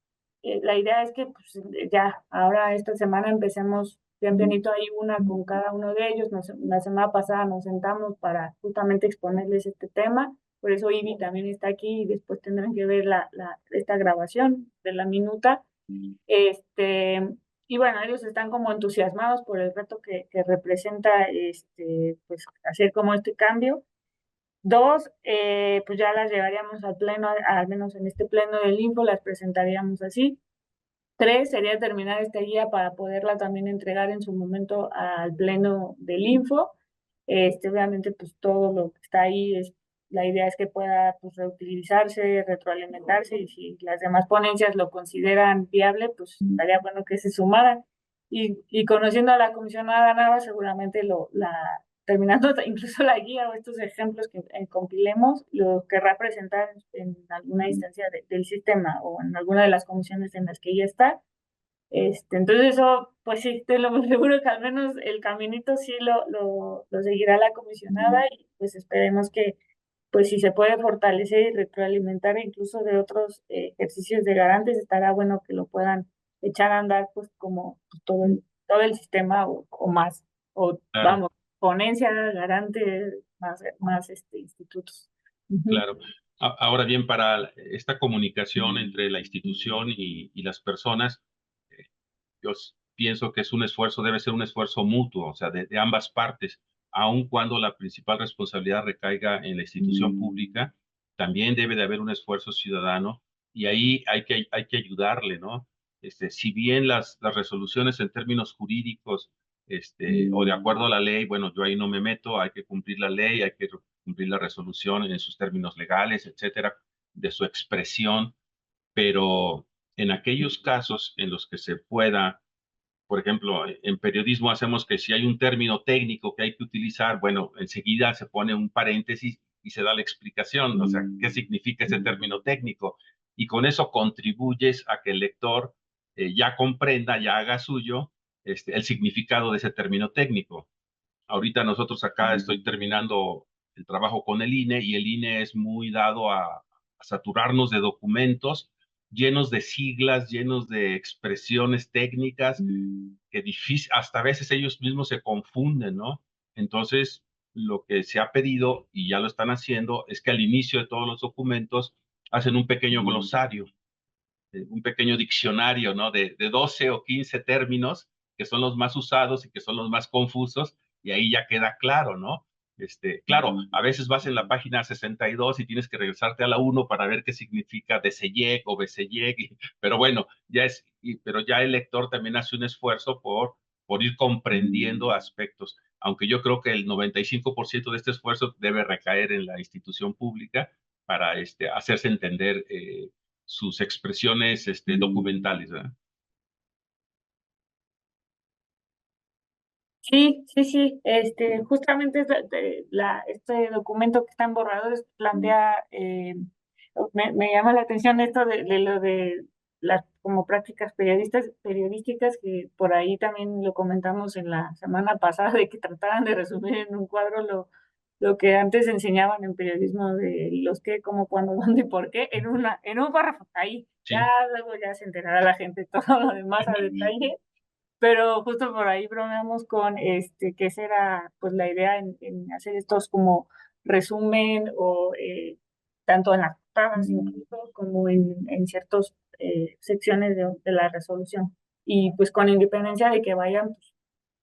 la idea es que pues, ya ahora esta semana empecemos bien pianito ahí una con cada uno de ellos. La semana pasada nos sentamos para justamente exponerles este tema, por eso Ivy también está aquí y después tendrán que ver esta grabación de la minuta. Y bueno, ellos están como entusiasmados por el reto que representa pues hacer como este cambio. Dos, pues ya las llevaríamos al pleno, al menos en este pleno del Info, las presentaríamos así. Tres, sería terminar esta guía para poderla también entregar en su momento al pleno del Info. Obviamente, pues todo lo que está ahí, la idea es que pueda pues, reutilizarse, retroalimentarse, y si las demás ponencias lo consideran viable, pues estaría bueno que se sumaran. Y conociendo a la comisionada Nava, seguramente terminando incluso la guía o estos ejemplos que compilemos, lo querrá presentar en alguna instancia del sistema o en alguna de las comisiones en las que ella está. Entonces eso, pues sí, te lo seguro que al menos el caminito sí lo seguirá la comisionada, y pues esperemos que, pues si se puede fortalecer y retroalimentar incluso de otros ejercicios de garantes, estará bueno que lo puedan echar a andar pues como pues, todo el sistema o más, o Claro, vamos, ponencia, garante, más institutos. Ujú. claro. Ahora bien, para esta comunicación entre la institución y las personas, yo pienso que es un esfuerzo, debe ser un esfuerzo mutuo, o sea, de ambas partes, aun cuando la principal responsabilidad recaiga en la institución pública, también debe de haber un esfuerzo ciudadano y ahí hay que ayudarle, ¿no? Si bien las resoluciones en términos jurídicos, o de acuerdo a la ley, bueno, yo ahí no me meto, hay que cumplir la ley, hay que cumplir la resolución en sus términos legales, etcétera, de su expresión, pero en aquellos casos en los que se pueda, por ejemplo, en periodismo hacemos que si hay un término técnico que hay que utilizar, bueno, enseguida se pone un paréntesis y se da la explicación, o sea, qué significa ese término técnico. Y con eso contribuyes a que el lector ya comprenda, ya haga suyo el significado de ese término técnico. Ahorita nosotros acá estoy terminando el trabajo con el INE y el INE es muy dado a saturarnos de documentos llenos de siglas, llenos de expresiones técnicas, que difícil, hasta a veces ellos mismos se confunden, ¿no? Entonces, lo que se ha pedido, y ya lo están haciendo, es que al inicio de todos los documentos hacen un pequeño glosario, un pequeño diccionario, ¿no? De 12 o 15 términos que son los más usados y que son los más confusos, y ahí ya queda claro, ¿no? Claro, a veces vas en la página 62 y tienes que regresarte a la 1 para ver qué significa Deseyeg o Beseyeg, pero bueno, pero ya el lector también hace un esfuerzo por ir comprendiendo aspectos, aunque yo creo que el 95% de este esfuerzo debe recaer en la institución pública para hacerse entender sus expresiones documentales, ¿verdad? Sí, sí, sí. Justamente este documento que está en borradores plantea, me llama la atención esto de lo de las como prácticas periodísticas, que por ahí también lo comentamos en la semana pasada, de que trataran de resumir en un cuadro lo que antes enseñaban en periodismo de los qué, cómo, cuándo, dónde y por qué, en un párrafo, ahí. Ya Sí, luego ya se enterará la gente todo lo demás a detalle, pero justo por ahí bromeamos con que esa era pues la idea en hacer estos como resumen o tanto en las portadas incluso como en ciertas secciones de la resolución. Y pues con independencia de que vayan pues,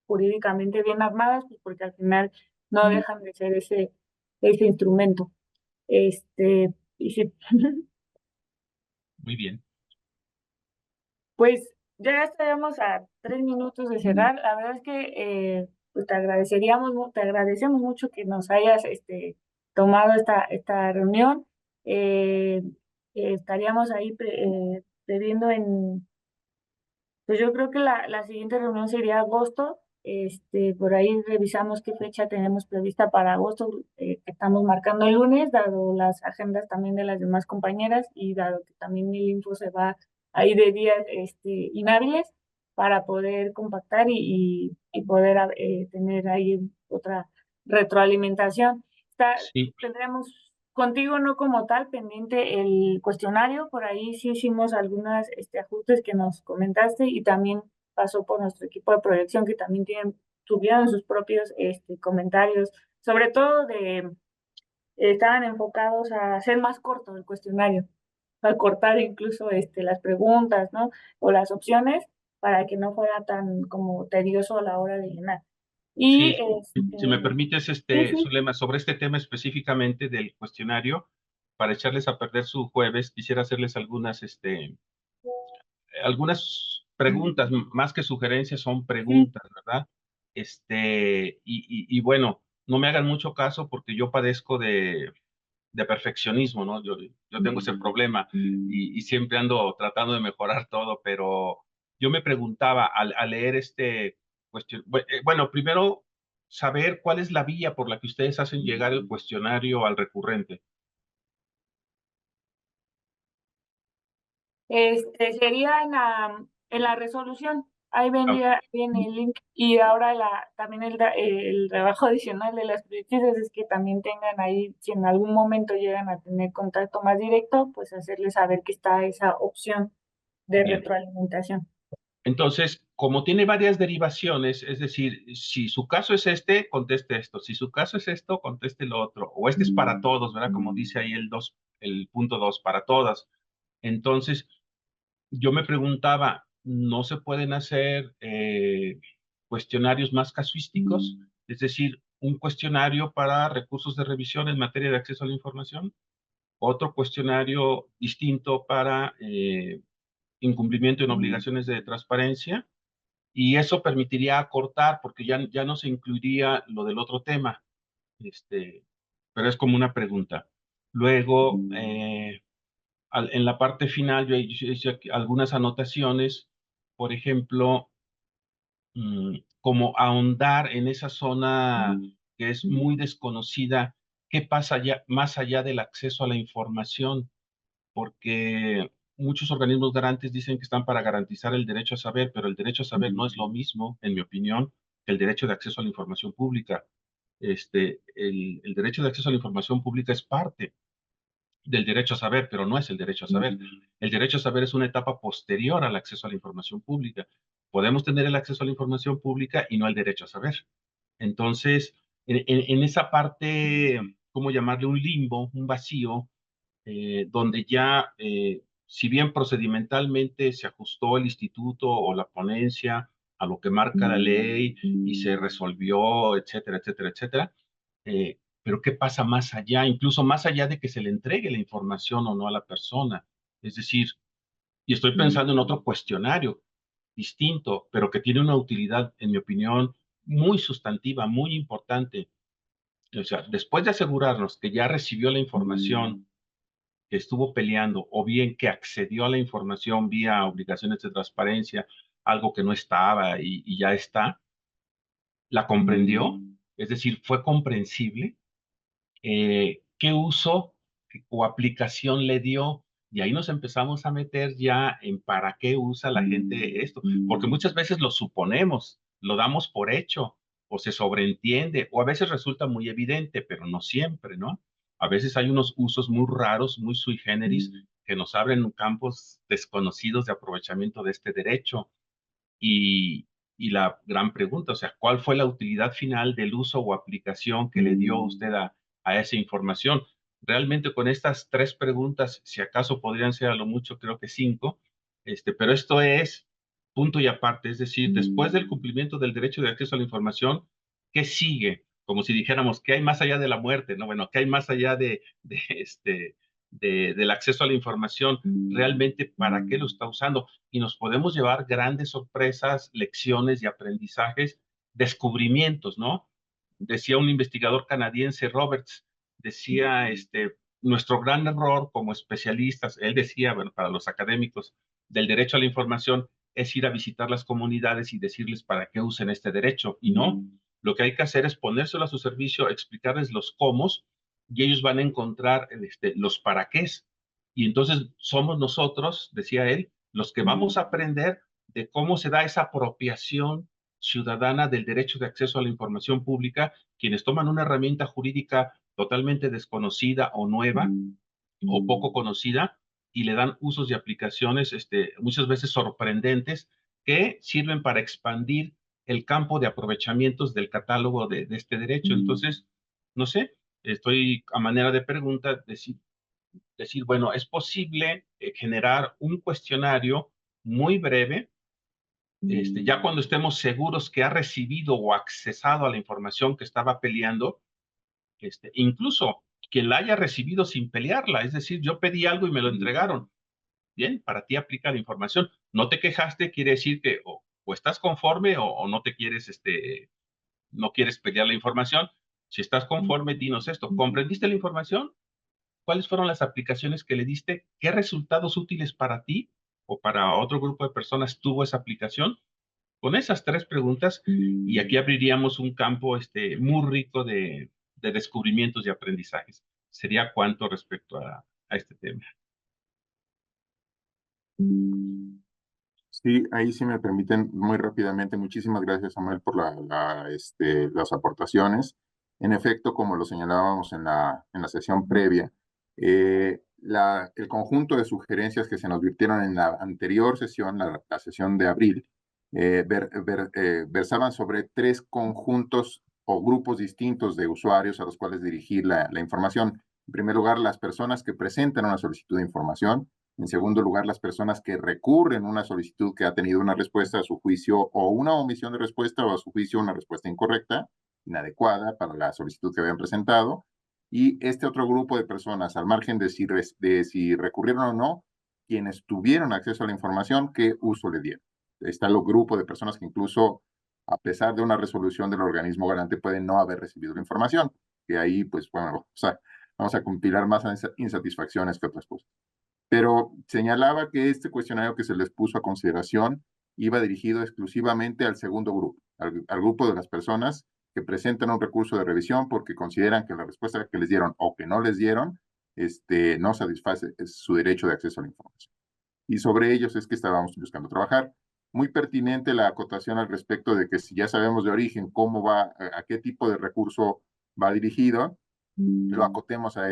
jurídicamente bien armadas, pues porque al final no dejan de ser ese instrumento. Y sí, muy bien. pues ya estaríamos a 3 minutos de cerrar. La verdad es que pues te agradecemos mucho que nos hayas tomado esta reunión. Eh, estaríamos ahí previendo pues yo creo que la siguiente reunión sería agosto. Por ahí revisamos qué fecha tenemos prevista para agosto, que estamos marcando el lunes, dado las agendas también de las demás compañeras y dado que también el info se va ahí de días inhábiles para poder compactar y poder tener ahí otra retroalimentación. Sí, Tendremos contigo no como tal pendiente el cuestionario, por ahí sí hicimos algunos ajustes que nos comentaste y también pasó por nuestro equipo de proyección que también tuvieron sus propios comentarios, sobre todo estaban enfocados a hacer más corto el cuestionario, a cortar incluso las preguntas, ¿no? O las opciones para que no fuera tan como tedioso a la hora de llenar. Y sí, si me permites, sí, sí. Zulema, sobre este tema específicamente del cuestionario, para echarles a perder su jueves, quisiera hacerles algunas preguntas, más que sugerencias, son Sí. preguntas, ¿verdad? Y bueno, no me hagan mucho caso porque yo padezco de perfeccionismo, ¿no? Yo tengo ese problema y siempre ando tratando de mejorar todo, pero yo me preguntaba al leer este cuestión, bueno, primero saber cuál es la vía por la que ustedes hacen llegar el cuestionario al recurrente. Sería en la resolución. Ahí Ah, vendría bien el link. Y ahora también el trabajo adicional de las proyecciones es que también tengan ahí, si en algún momento llegan a tener contacto más directo, pues hacerles saber que está esa opción de bien. retroalimentación. Entonces, como tiene varias derivaciones, es decir, si su caso es conteste esto. Si su caso es esto, conteste lo otro. O este es para todos, ¿verdad? Como dice ahí el punto 2, para todas. Entonces, yo me preguntaba, ¿no se pueden hacer cuestionarios más casuísticos? Es decir, un cuestionario para recursos de revisión en materia de acceso a la información. otro cuestionario distinto para incumplimiento en obligaciones de transparencia, y eso permitiría acortar, porque ya no se incluiría lo del otro tema, pero es como una pregunta. Luego, en la parte final, yo hice algunas anotaciones, por ejemplo, como ahondar en esa zona que es muy desconocida, qué pasa más allá del acceso a la información, porque muchos organismos garantes dicen que están para garantizar el derecho a saber, pero el derecho a saber no es lo mismo, en mi opinión, que el derecho de acceso a la información pública. El derecho de acceso a la información pública es parte del derecho a saber, pero no es el derecho a saber. El derecho a saber es una etapa posterior al acceso a la información pública. Podemos tener el acceso a la información pública y no el derecho a saber. Entonces, en esa parte, ¿cómo llamarle? Un limbo, un vacío, donde ya, si bien procedimentalmente se ajustó el instituto o la ponencia a lo que marca la ley y se resolvió, etcétera, etcétera, etcétera, pero ¿qué pasa más allá? Incluso más allá de que se le entregue la información o no a la persona. Es decir, y estoy pensando en otro cuestionario distinto, pero que tiene una utilidad, en mi opinión, muy sustantiva, muy importante. O sea, después de asegurarnos que ya recibió la información, que estuvo peleando, o bien que accedió a la información vía obligaciones de transparencia, algo que no estaba y ya está, la comprendió, es decir, fue comprensible, qué uso o aplicación le dio. Y ahí nos empezamos a meter ya en para qué usa la gente esto, porque muchas veces lo suponemos, lo damos por hecho, o se sobreentiende, o a veces resulta muy evidente, pero no siempre, ¿no? A veces hay unos usos muy raros, muy sui generis, que nos abren campos desconocidos de aprovechamiento de este derecho. Y, y la gran pregunta, o sea, ¿cuál fue la utilidad final del uso o aplicación que le dio usted a esa información? Realmente con estas 3 preguntas, si acaso podrían ser a lo mucho, creo que 5, pero esto es punto y aparte, es decir, después del cumplimiento del derecho de acceso a la información, ¿qué sigue? Como si dijéramos, ¿qué hay más allá de la muerte? No, bueno, ¿qué hay más allá del acceso a la información? Realmente, ¿para qué lo está usando? Y nos podemos llevar grandes sorpresas, lecciones y aprendizajes, descubrimientos, ¿no? Decía un investigador canadiense, Roberts, decía, nuestro gran error como especialistas, él decía, bueno, para los académicos del derecho a la información, es ir a visitar las comunidades y decirles para qué usen este derecho, y no. Lo que hay que hacer es ponérselo a su servicio, explicarles los cómo, y ellos van a encontrar los para qué. Y entonces somos nosotros, decía él, los que vamos a aprender de cómo se da esa apropiación ciudadana del derecho de acceso a la información pública, quienes toman una herramienta jurídica totalmente desconocida o nueva o poco conocida y le dan usos y aplicaciones muchas veces sorprendentes que sirven para expandir el campo de aprovechamientos del catálogo de este derecho. Entonces, no sé, estoy a manera de pregunta, decir, bueno, es posible generar un cuestionario muy breve, ya cuando estemos seguros que ha recibido o accesado a la información que estaba peleando, incluso que la haya recibido sin pelearla, es decir, yo pedí algo y me lo entregaron. Bien, para ti aplica la información. No te quejaste, quiere decir que o estás conforme o no te quieres, no quieres pelear la información. Si estás conforme, dinos esto. ¿Comprendiste la información? ¿Cuáles fueron las aplicaciones que le diste? ¿Qué resultados útiles para ti o para otro grupo de personas tuvo esa aplicación? Con esas 3 preguntas, y aquí abriríamos un campo muy rico de descubrimientos y aprendizajes. Sería cuánto respecto a este tema. Sí, ahí sí me permiten muy rápidamente. Muchísimas gracias, Samuel, por las aportaciones. En efecto, como lo señalábamos en la sesión previa, el conjunto de sugerencias que se nos virtieron en la anterior sesión, la sesión de abril, versaban sobre 3 conjuntos o grupos distintos de usuarios a los cuales dirigir la información. En primer lugar, las personas que presentan una solicitud de información. En segundo lugar, las personas que recurren a una solicitud que ha tenido una respuesta a su juicio o una omisión de respuesta o a su juicio una respuesta incorrecta, inadecuada para la solicitud que habían presentado. y este otro grupo de personas, al margen de si recurrieron o no, quienes tuvieron acceso a la información, qué uso le dieron. Está el grupo de personas que incluso, a pesar de una resolución del organismo garante, pueden no haber recibido la información, que ahí, pues, bueno, o sea, vamos a compilar más insatisfacciones que otras cosas. Pero señalaba que este cuestionario que se les puso a consideración iba dirigido exclusivamente al segundo grupo, al grupo de las personas que presentan un recurso de revisión porque consideran que la respuesta que les dieron o que no les dieron no satisface su derecho de acceso a la información. Y sobre ellos es que estábamos buscando trabajar. Muy pertinente la acotación al respecto de que si ya sabemos de origen cómo va, a qué tipo de recurso va dirigido, lo acotemos a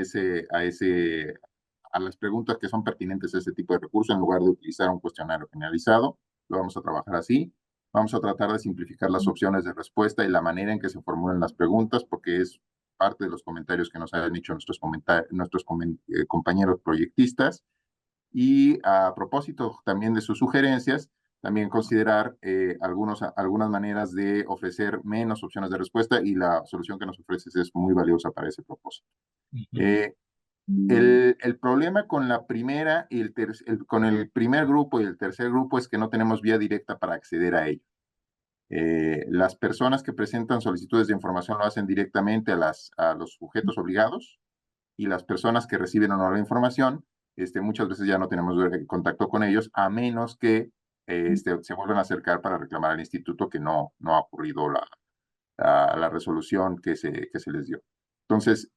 las preguntas que son pertinentes a ese tipo de recurso en lugar de utilizar un cuestionario generalizado. Lo vamos a trabajar así. Vamos a tratar de simplificar las opciones de respuesta y la manera en que se formulan las preguntas, porque es parte de los comentarios que nos han hecho nuestros compañeros proyectistas. Y a propósito también de sus sugerencias, también considerar algunas maneras de ofrecer menos opciones de respuesta, y la solución que nos ofreces es muy valiosa para ese propósito. El problema con la primera y con el primer grupo y el tercer grupo es que no tenemos vía directa para acceder a ello. Las personas que presentan solicitudes de información lo hacen directamente a los sujetos obligados, y las personas que reciben o no la información, muchas veces ya no tenemos contacto con ellos, a menos que se vuelvan a acercar para reclamar al instituto que no ha ocurrido la resolución que se les dio. Entonces,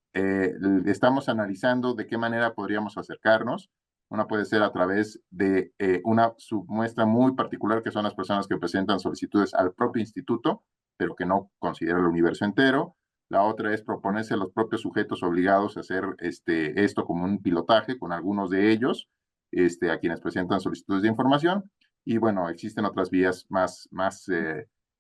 estamos analizando de qué manera podríamos acercarnos. Una puede ser a través de una submuestra muy particular, que son las personas que presentan solicitudes al propio instituto, pero que no consideran el universo entero. La otra es proponerse a los propios sujetos obligados a hacer esto como un pilotaje con algunos de ellos, a quienes presentan solicitudes de información. Y bueno, existen otras vías más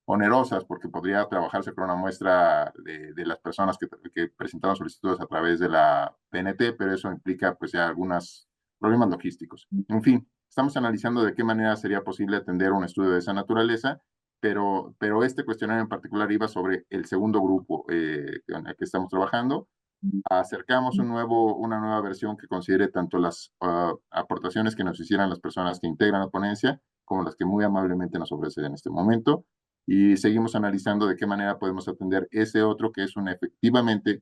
onerosas, porque podría trabajarse con una muestra de las personas que presentaron solicitudes a través de la PNT, pero eso implica pues ya algunos problemas logísticos. En fin, estamos analizando de qué manera sería posible atender un estudio de esa naturaleza, pero este cuestionario en particular iba sobre el segundo grupo en el que estamos trabajando. Acercamos una nueva versión que considere tanto las aportaciones que nos hicieran las personas que integran la ponencia, como las que muy amablemente nos ofrecen en este momento, y seguimos analizando de qué manera podemos atender ese otro, que es efectivamente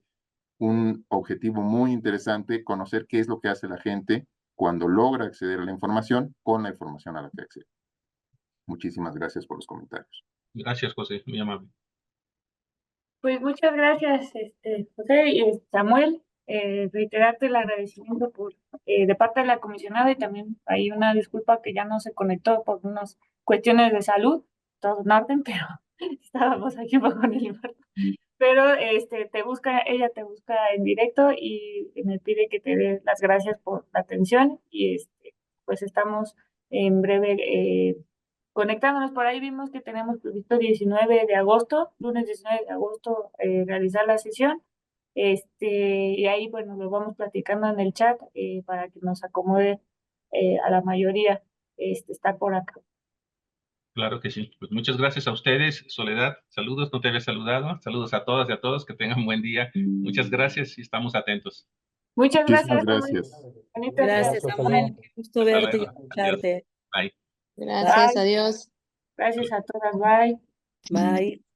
un objetivo muy interesante, conocer qué es lo que hace la gente cuando logra acceder a la información con la información a la que accede. Muchísimas gracias por los comentarios. Gracias, José, muy amable. Pues muchas gracias, José y Samuel. Reiterarte el agradecimiento de parte de la comisionada, y también hay una disculpa que ya no se conectó por unas cuestiones de salud, todo en orden, pero estábamos aquí un poco en el infarto. Pero ella te busca en directo y me pide que te dé las gracias por la atención, y pues estamos en breve conectándonos. Por ahí vimos que tenemos previsto 19 de agosto, lunes 19 de agosto, realizar la sesión. Y ahí, bueno, lo vamos platicando en el chat para que nos acomode a la mayoría estar por acá. Claro que sí. Pues muchas gracias a ustedes. Soledad, saludos, no te había saludado. Saludos a todas y a todos, que tengan buen día. Muchas gracias y estamos atentos. Muchas Muchísimas gracias. gracias. Gracias, Samuel. Qué gusto Hasta verte y luego. escucharte. Bye. Gracias, Bye. adiós. Gracias a todas, bye. Bye.